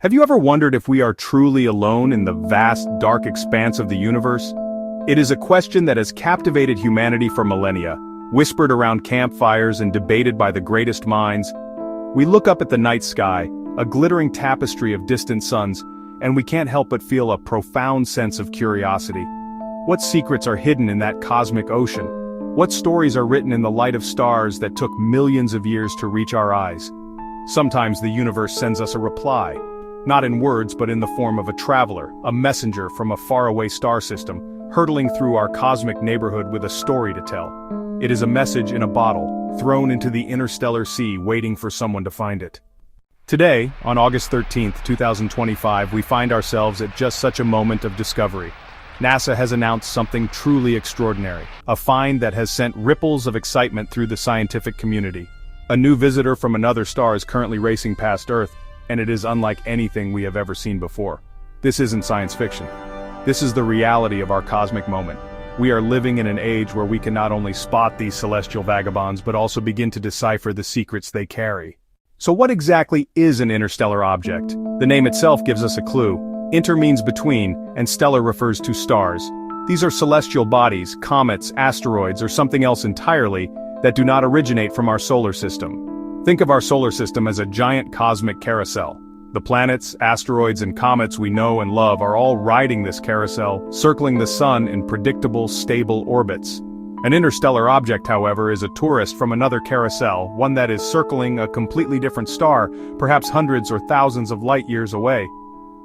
Have you ever wondered if we are truly alone in the vast, dark expanse of the universe? It is a question that has captivated humanity for millennia, whispered around campfires and debated by the greatest minds. We look up at the night sky, a glittering tapestry of distant suns, and we can't help but feel a profound sense of curiosity. What secrets are hidden in that cosmic ocean? What stories are written in the light of stars that took millions of years to reach our eyes? Sometimes the universe sends us a reply. Not in words but in the form of a traveler, a messenger from a faraway star system, hurtling through our cosmic neighborhood with a story to tell. It is a message in a bottle, thrown into the interstellar sea waiting for someone to find it. Today, on August 13, 2025, we find ourselves at just such a moment of discovery. NASA has announced something truly extraordinary, a find that has sent ripples of excitement through the scientific community. A new visitor from another star is currently racing past Earth, and it is unlike anything we have ever seen before. This isn't science fiction. This is the reality of our cosmic moment. We are living in an age where we can not only spot these celestial vagabonds but also begin to decipher the secrets they carry. So what exactly is an interstellar object? The name itself gives us a clue. Inter means between, and stellar refers to stars. These are celestial bodies, comets, asteroids, or something else entirely that do not originate from our solar system. Think of our solar system as a giant cosmic carousel. The planets, asteroids, and comets we know and love are all riding this carousel, circling the sun in predictable, stable orbits. An interstellar object, however, is a tourist from another carousel, one that is circling a completely different star, perhaps hundreds or thousands of light-years away.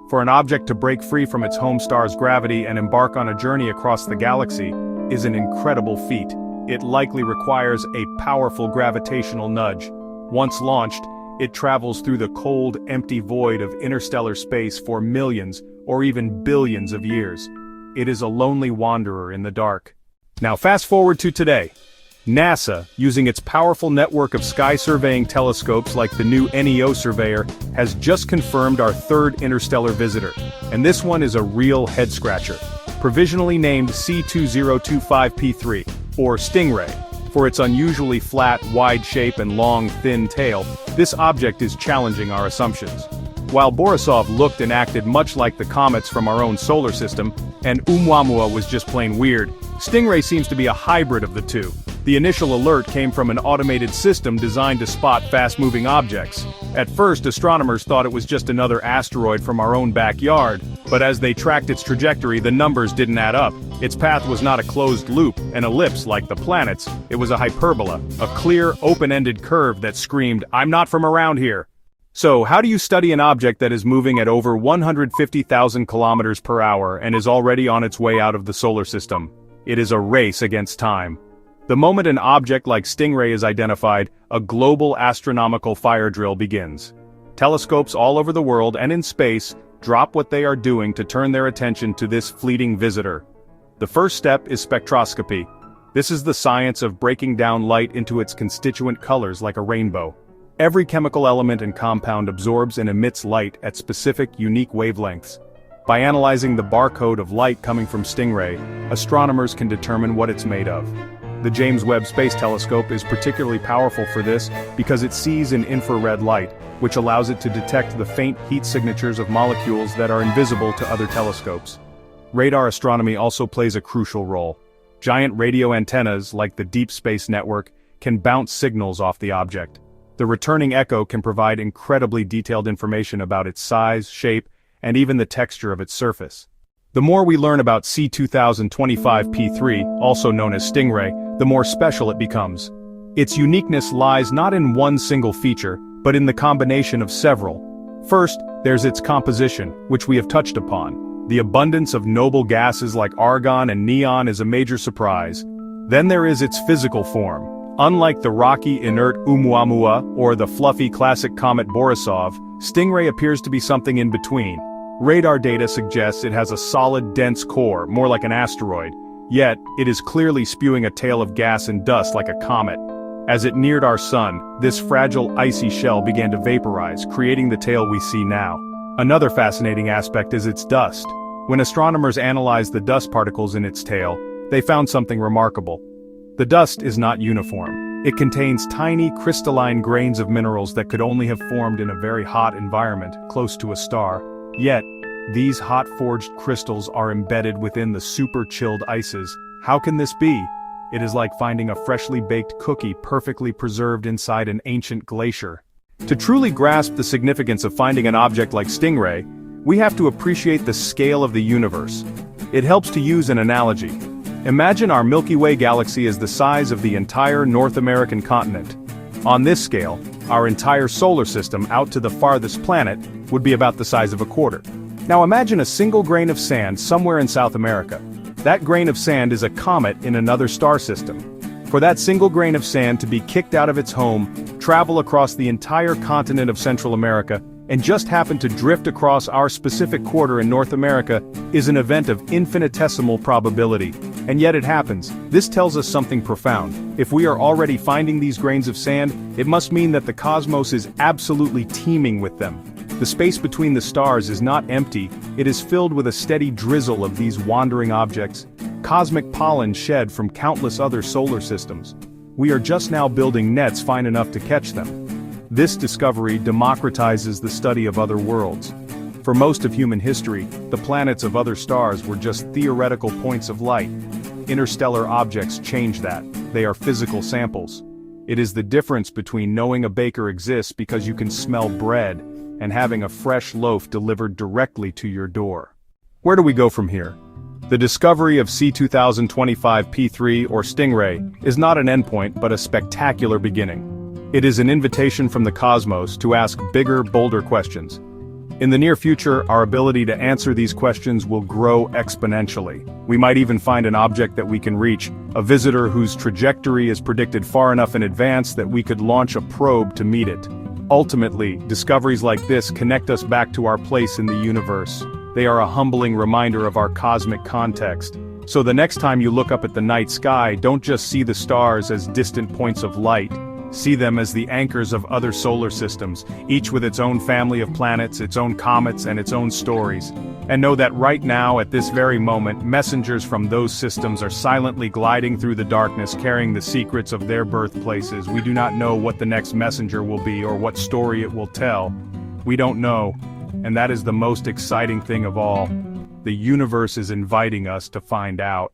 For an object to break free from its home star's gravity and embark on a journey across the galaxy is an incredible feat. It likely requires a powerful gravitational nudge. Once launched, it travels through the cold, empty void of interstellar space for millions, or even billions of years. It is a lonely wanderer in the dark. Now fast forward to today. NASA, using its powerful network of sky-surveying telescopes like the new NEO surveyor, has just confirmed our third interstellar visitor. And this one is a real head-scratcher. Provisionally named C2025P3, or Stingray. For its unusually flat, wide shape and long, thin tail, this object is challenging our assumptions. While Borisov looked and acted much like the comets from our own solar system, and Oumuamua was just plain weird, Stingray seems to be a hybrid of the two. The initial alert came from an automated system designed to spot fast-moving objects. At first, astronomers thought it was just another asteroid from our own backyard, but as they tracked its trajectory, the numbers didn't add up. Its path was not a closed loop, an ellipse like the planets, it was a hyperbola, a clear, open-ended curve that screamed, "I'm not from around here." So, how do you study an object that is moving at over 150,000 kilometers per hour and is already on its way out of the solar system? It is a race against time. The moment an object like Stingray is identified, a global astronomical fire drill begins. Telescopes all over the world and in space drop what they are doing to turn their attention to this fleeting visitor. The first step is spectroscopy. This is the science of breaking down light into its constituent colors like a rainbow. Every chemical element and compound absorbs and emits light at specific, unique wavelengths. By analyzing the barcode of light coming from Stingray, astronomers can determine what it's made of. The James Webb Space Telescope is particularly powerful for this because it sees in infrared light, which allows it to detect the faint heat signatures of molecules that are invisible to other telescopes. Radar astronomy also plays a crucial role. Giant radio antennas, like the Deep Space Network, can bounce signals off the object. The returning echo can provide incredibly detailed information about its size, shape, and even the texture of its surface. The more we learn about C2025P3, also known as Stingray, the more special it becomes. Its uniqueness lies not in one single feature, but in the combination of several. First, there's its composition, which we have touched upon. The abundance of noble gases like argon and neon is a major surprise. Then there is its physical form. Unlike the rocky, inert Oumuamua or the fluffy classic comet Borisov, Stingray appears to be something in between. Radar data suggests it has a solid, dense core, more like an asteroid. Yet, it is clearly spewing a tail of gas and dust like a comet. As it neared our sun, this fragile, icy shell began to vaporize, creating the tail we see now. Another fascinating aspect is its dust. When astronomers analyzed the dust particles in its tail, they found something remarkable. The dust is not uniform. It contains tiny crystalline grains of minerals that could only have formed in a very hot environment, close to a star. Yet, these hot forged crystals are embedded within the super chilled ices. How can this be? It is like finding a freshly baked cookie perfectly preserved inside an ancient glacier. To truly grasp the significance of finding an object like Stingray, we have to appreciate the scale of the universe. It helps to use an analogy. Imagine our Milky Way galaxy as the size of the entire North American continent. On this scale, our entire solar system out to the farthest planet would be about the size of a quarter. Now imagine a single grain of sand somewhere in South America. That grain of sand is a comet in another star system. For that single grain of sand to be kicked out of its home, travel across the entire continent of Central America, and just happen to drift across our specific quarter in North America is an event of infinitesimal probability. And yet it happens. This tells us something profound. If we are already finding these grains of sand, it must mean that the cosmos is absolutely teeming with them. The space between the stars is not empty, it is filled with a steady drizzle of these wandering objects, cosmic pollen shed from countless other solar systems. We are just now building nets fine enough to catch them. This discovery democratizes the study of other worlds. For most of human history, the planets of other stars were just theoretical points of light. Interstellar objects change that. They are physical samples. It is the difference between knowing a baker exists because you can smell bread, and having a fresh loaf delivered directly to your door. Where do we go from here? The discovery of C2025P3 or Stingray is not an endpoint but a spectacular beginning. It is an invitation from the cosmos to ask bigger, bolder questions. In the near future, our ability to answer these questions will grow exponentially. We might even find an object that we can reach, a visitor whose trajectory is predicted far enough in advance that we could launch a probe to meet it. Ultimately, discoveries like this connect us back to our place in the universe. They are a humbling reminder of our cosmic context. So the next time you look up at the night sky, don't just see the stars as distant points of light. See them as the anchors of other solar systems, each with its own family of planets, its own comets, and its own stories. And know that right now, at this very moment, messengers from those systems are silently gliding through the darkness carrying the secrets of their birthplaces. We do not know what the next messenger will be or what story it will tell. We don't know. And that is the most exciting thing of all. The universe is inviting us to find out.